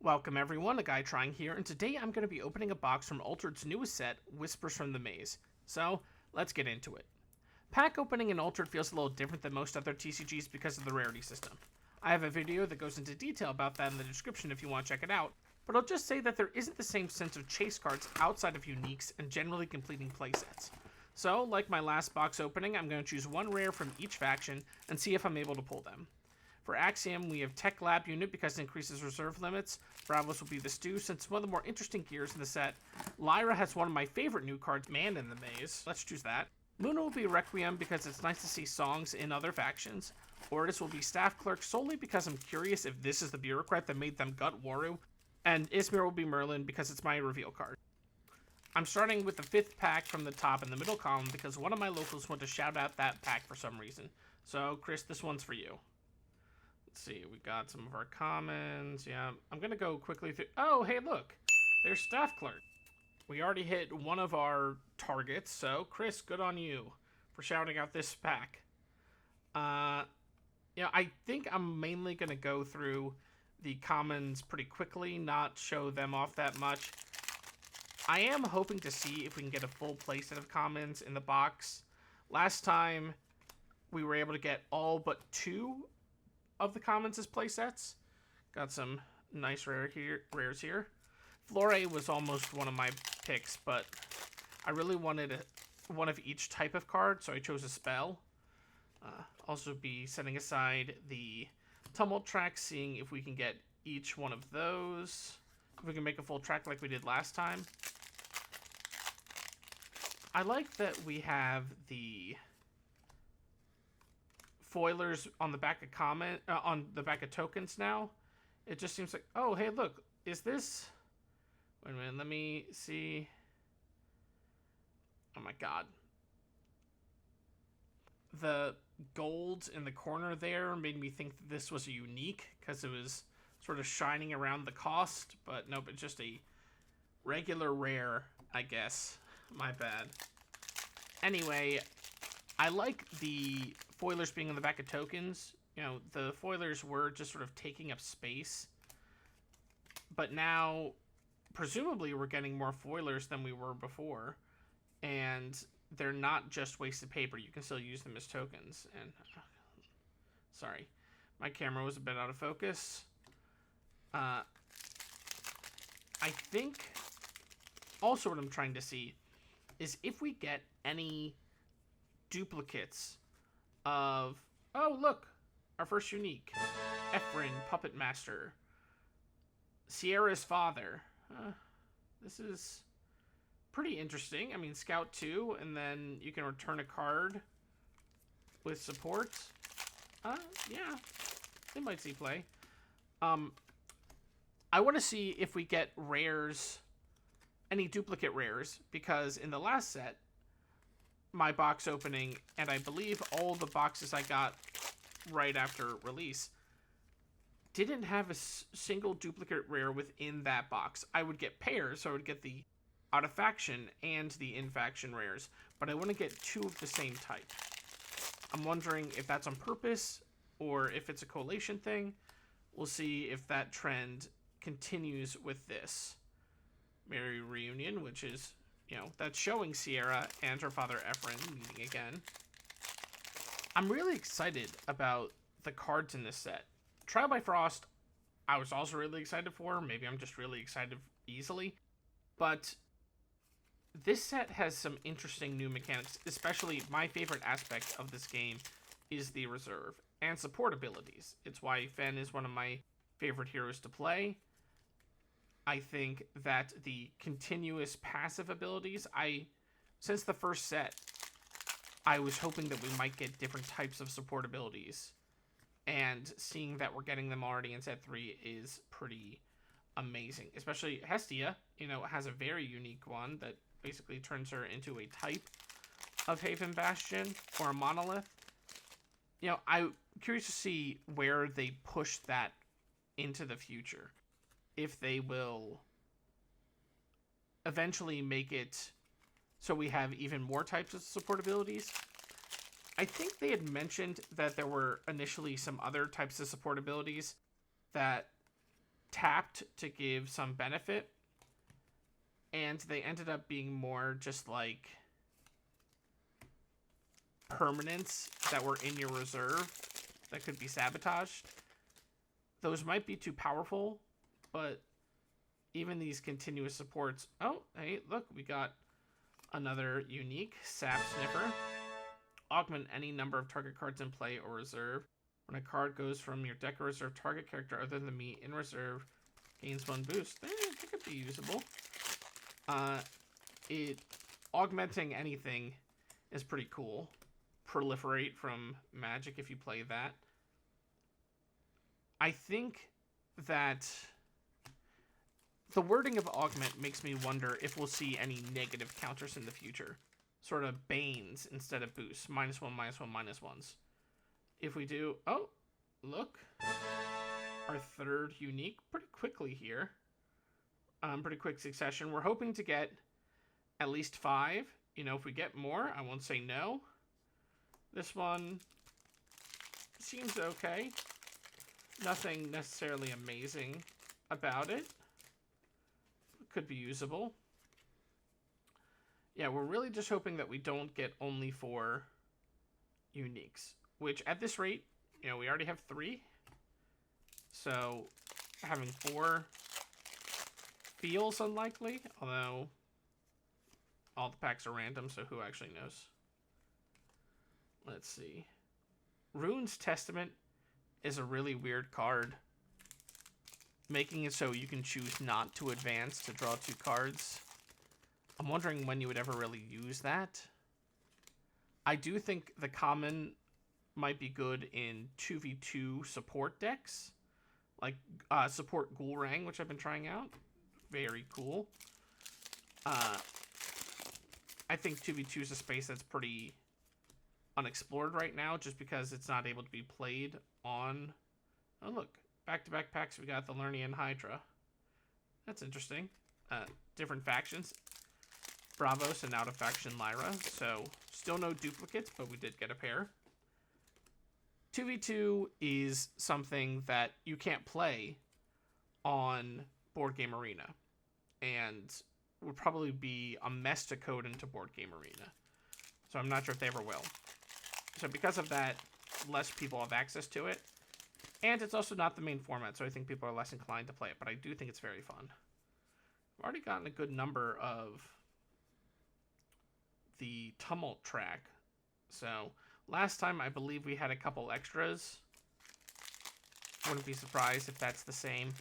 Welcome everyone, a guy trying here, and today I'm going to be opening a box from Altered's newest set, Whispers from the Maze. So, let's get into it. Pack opening in Altered feels a little different than most other TCGs because of the rarity system. I have a video that goes into detail about that in the description if you want to check it out, but I'll just say that there isn't the same sense of chase cards outside of uniques and generally completing playsets. So, like my last box opening, I'm going to choose one rare from each faction and see if I'm able to pull them. For Axiom, we have Tech Lab Unit because it increases reserve limits. Bravos will be the Stew, since it's one of the more interesting gears in the set. Lyra has one of my favorite new cards, Man in the Maze. Let's choose that. Luna will be Requiem because it's nice to see songs in other factions. Ortis will be Staff Clerk solely because I'm curious if this is the bureaucrat that made them gut Waru. And Ismir will be Merlin because it's my reveal card. I'm starting with the 5th pack from the top in the middle column because one of my locals want to shout out that pack for some reason. So, Chris, this one's for you. Let's see, we got some of our commons. Yeah, I'm going to go quickly through. Oh, hey, look. There's Staff Clerk. We already hit one of our targets, so Chris, good on you for shouting out this pack. I think I'm mainly going to go through the commons pretty quickly, not show them off that much. I am hoping to see if we can get a full playset of commons in the box. Last time, we were able to get all but 2 of the commons as playsets. Got some nice rares here. Flore was almost one of my picks, but I really wanted one of each type of card, so I chose a spell. Also be setting aside the Tumult track, seeing if we can get each one of those. If we can make a full track like we did last time. I like that we have the foilers on the back of on the back of tokens now. It just seems like, oh, hey, look, is this? Wait a minute, let me see. Oh my god. The gold in the corner there made me think that this was a unique because it was sort of shining around the cost, but nope, it's just a regular rare, I guess. My bad. Anyway, I like the foilers being on the back of tokens. You know, the foilers were just sort of taking up space. But now, presumably, we're getting more foilers than we were before. And they're not just wasted paper. You can still use them as tokens. And sorry, my camera was a bit out of focus. I think also what I'm trying to see is if we get any duplicates of, oh look, our first unique, Ephrin, Puppet Master, Sierra's father. This is pretty interesting. I mean, Scout 2, and then you can return a card with support. Yeah, they might see play. I want to see if we get rares, any duplicate rares, because in the last set, my box opening, and I believe all the boxes I got right after release, didn't have a single duplicate rare within that box. I would get pairs, so I would get the out of faction and the in faction rares, but I want to get 2 of the same type. I'm wondering if that's on purpose or if it's a collation thing. We'll see if that trend continues with this Merry Reunion, which is, you know, that's showing Sierra and her father Ephrin meeting again. I'm really excited about the cards in this set. Trial by Frost, I was also really excited for. Maybe I'm just really excited easily. But this set has some interesting new mechanics, especially my favorite aspect of this game is the reserve and support abilities. It's why Fen is one of my favorite heroes to play. I think that the continuous passive abilities, since the first set, I was hoping that we might get different types of support abilities. And seeing that we're getting them already in set 3 is pretty amazing. Especially Hestia, you know, has a very unique one that basically turns her into a type of Haven Bastion or a Monolith. You know, I'm curious to see where they push that into the future. If they will eventually make it so we have even more types of support abilities. I think they had mentioned that there were initially some other types of support abilities that tapped to give some benefit, and they ended up being more just like permanents that were in your reserve that could be sabotaged. Those might be too powerful, but even these continuous supports... Oh, hey, look, we got another unique Sap Sniffer. Augment any number of target cards in play or reserve. When a card goes from your deck or reserve, target character other than me in reserve gains 1 boost. That could be usable. Augmenting anything is pretty cool. Proliferate from Magic if you play that. I think that the wording of augment makes me wonder if we'll see any negative counters in the future. Sort of banes instead of boosts. -1, -1, -1s. If we do... Oh, look. Our third unique pretty quickly here. Pretty quick succession. We're hoping to get at least 5. You know, if we get more, I won't say no. This one seems okay. Nothing necessarily amazing about it. Could be usable. Yeah, we're really just hoping that we don't get only 4 uniques. Which, at this rate, you know, we already have 3. So, having 4 feels unlikely. Although, all the packs are random, so who actually knows? Let's see. Rune's Testament is a really weird card. Making it so you can choose not to advance to draw 2 cards. I'm wondering when you would ever really use that. I do think the common might be good in 2v2 support decks. Like support Ghoulrang, which I've been trying out. Very cool. I think 2v2 is a space that's pretty unexplored right now, just because it's not able to be played on... Oh, look. Back-to-back packs, we got the Lernian Hydra. That's interesting. Different factions. Bravos and out-of-faction Lyra. So, still no duplicates, but we did get a pair. 2v2 is something that you can't play on Board Game Arena. And would probably be a mess to code into Board Game Arena. So I'm not sure if they ever will. So because of that, less people have access to it. And it's also not the main format, so I think people are less inclined to play it. But I do think it's very fun. I've already gotten a good number of the Tumult track. So last time I believe we had a couple extras. Wouldn't be surprised if that's the same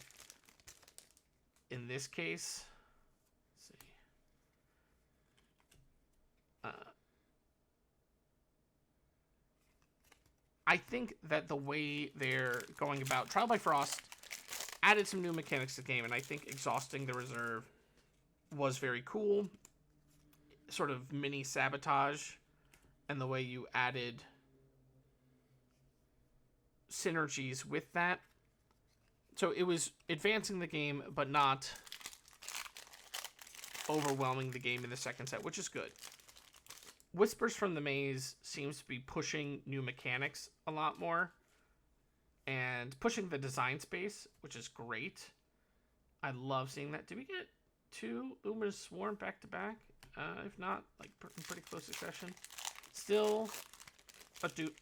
in this case. Let's see. I think that the way they're going about... Trial by Frost added some new mechanics to the game, and I think exhausting the reserve was very cool. Sort of mini sabotage, and the way you added synergies with that. So it was advancing the game, but not overwhelming the game in the second set, which is good. Whispers from the Maze seems to be pushing new mechanics a lot more. And pushing the design space, which is great. I love seeing that. Did we get 2 Luminous Swarm back to back? If not, like in pretty close succession. Still,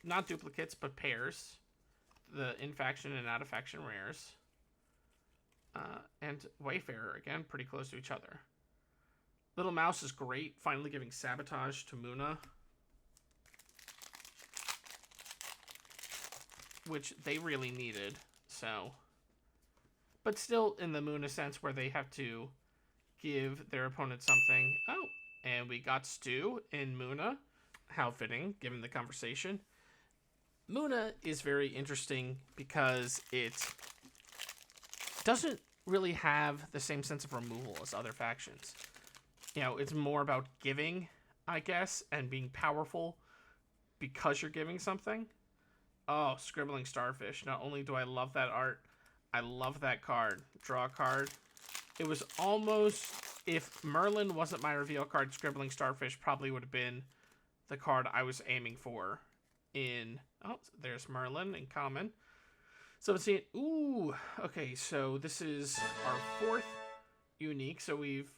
not duplicates, but pairs. The in-faction and out-of-faction rares. And Wayfarer, again, pretty close to each other. Little Mouse is great, finally giving Sabotage to Muna. Which they really needed, so. But still in the Muna sense where they have to give their opponent something. Oh, and we got Stu in Muna. How fitting, given the conversation. Muna is very interesting because it doesn't really have the same sense of removal as other factions. You know, it's more about giving, I guess, and being powerful because you're giving something. Oh, Scribbling Starfish. Not only do I love that art, I love that card. Draw a card. It was almost, if Merlin wasn't my reveal card, Scribbling Starfish probably would have been the card I was aiming for in... Oh, there's Merlin in common. So let's see. Ooh, okay, so this is our 4th unique. So we've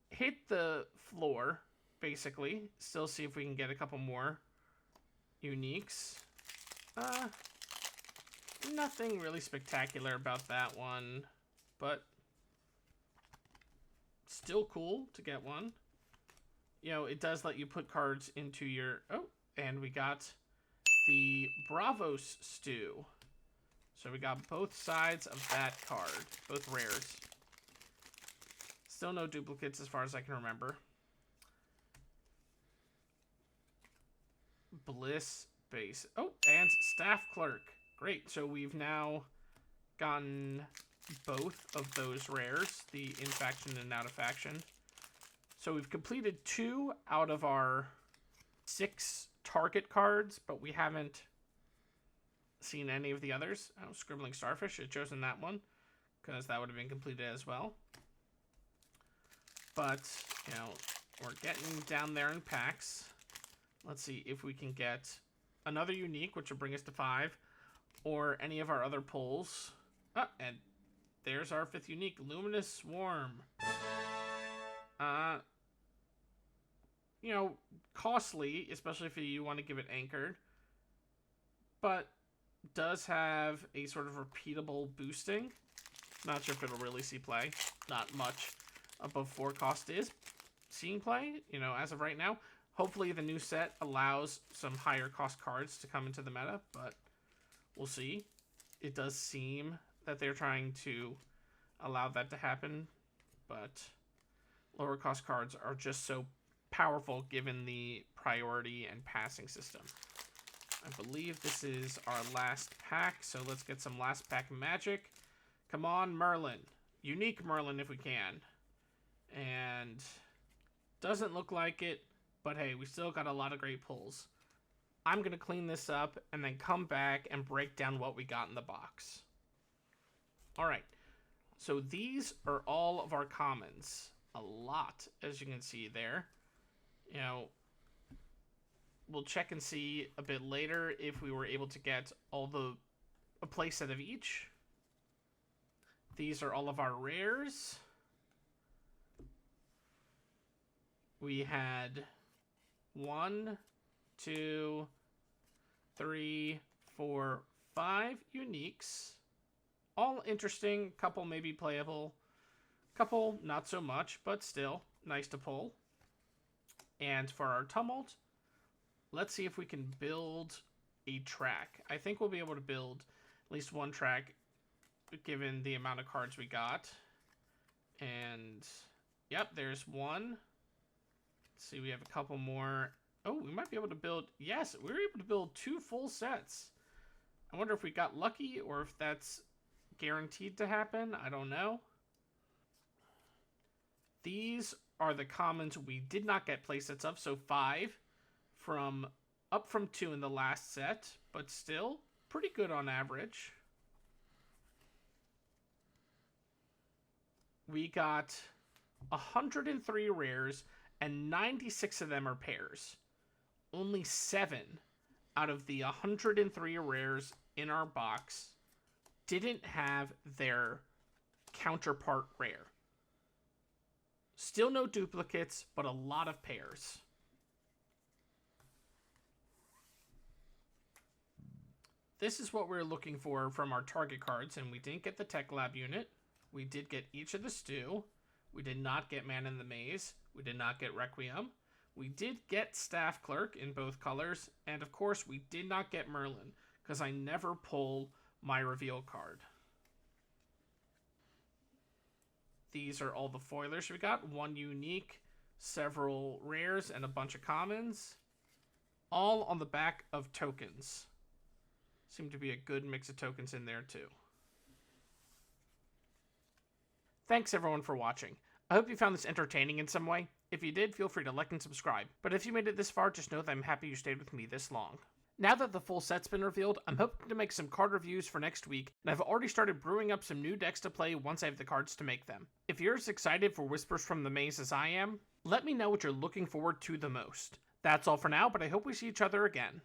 hit the floor, basically. Still see if we can get a couple more uniques. Nothing really spectacular about that one, but still cool to get one. You know, it does let you put cards into your... Oh, and we got the Bravos Stew. So we got both sides of that card, both rares. Still no duplicates as far as I can remember. Bliss Base. Oh, and Staff Clerk. Great. So we've now gotten both of those rares, the in faction and out of faction. So we've completed 2 out of our 6 target cards, but we haven't seen any of the others. Oh, Scribbling Starfish. I've chosen that one because that would have been completed as well. But, you know, we're getting down there in packs. Let's see if we can get another unique, which will bring us to 5, or any of our other pulls. Oh, and there's our 5th unique, Luminous Swarm. You know, costly, especially if you want to give it anchored, but does have a sort of repeatable boosting. Not sure if it'll really see play. Not much above 4 cost is seeing play, you know, as of right now. Hopefully the new set allows some higher cost cards to come into the meta, but we'll see. It does seem that they're trying to allow that to happen, but lower cost cards are just so powerful given the priority and passing system. I believe this is our last pack, so let's get some last pack magic. Come on, Merlin. Unique Merlin if we can. And doesn't look like it, but hey, we still got a lot of great pulls. I'm going to clean this up and then come back and break down what we got in the box. Alright, so these are all of our commons. A lot, as you can see there. You know, we'll check and see a bit later if we were able to get a playset of each. These are all of our rares. We had 1, 2, 3, 4, 5 uniques. All interesting, couple maybe playable, couple not so much, but still nice to pull. And for our tumult, let's see if we can build a track. I think we'll be able to build at least one track given the amount of cards we got. And yep, there's one. Let's see, we have a couple more. Oh, we might be able to build, yes, we were able to build 2 full sets. I wonder if we got lucky or if that's guaranteed to happen. I don't know. These are the commons we did not get playsets of, so 5 up from 2 in the last set, but still pretty good on average. We got 103 rares, and 96 of them are pairs. Only 7 out of the 103 rares in our box didn't have their counterpart rare. Still no duplicates, but a lot of pairs. This is what we're looking for from our target cards, and we didn't get the Tech Lab unit. We did get each of the Stew. We did not get Man in the Maze. We did not get Requiem. We did get Staff Clerk in both colors, and of course we did not get Merlin, because I never pull my reveal card. These are all the foilers we got. 1 unique, several rares, and a bunch of commons. All on the back of tokens. Seem to be a good mix of tokens in there too. Thanks everyone for watching. I hope you found this entertaining in some way. If you did, feel free to like and subscribe. But if you made it this far, just know that I'm happy you stayed with me this long. Now that the full set's been revealed, I'm hoping to make some card reviews for next week, and I've already started brewing up some new decks to play once I have the cards to make them. If you're as excited for Whispers from the Maze as I am, let me know what you're looking forward to the most. That's all for now, but I hope we see each other again.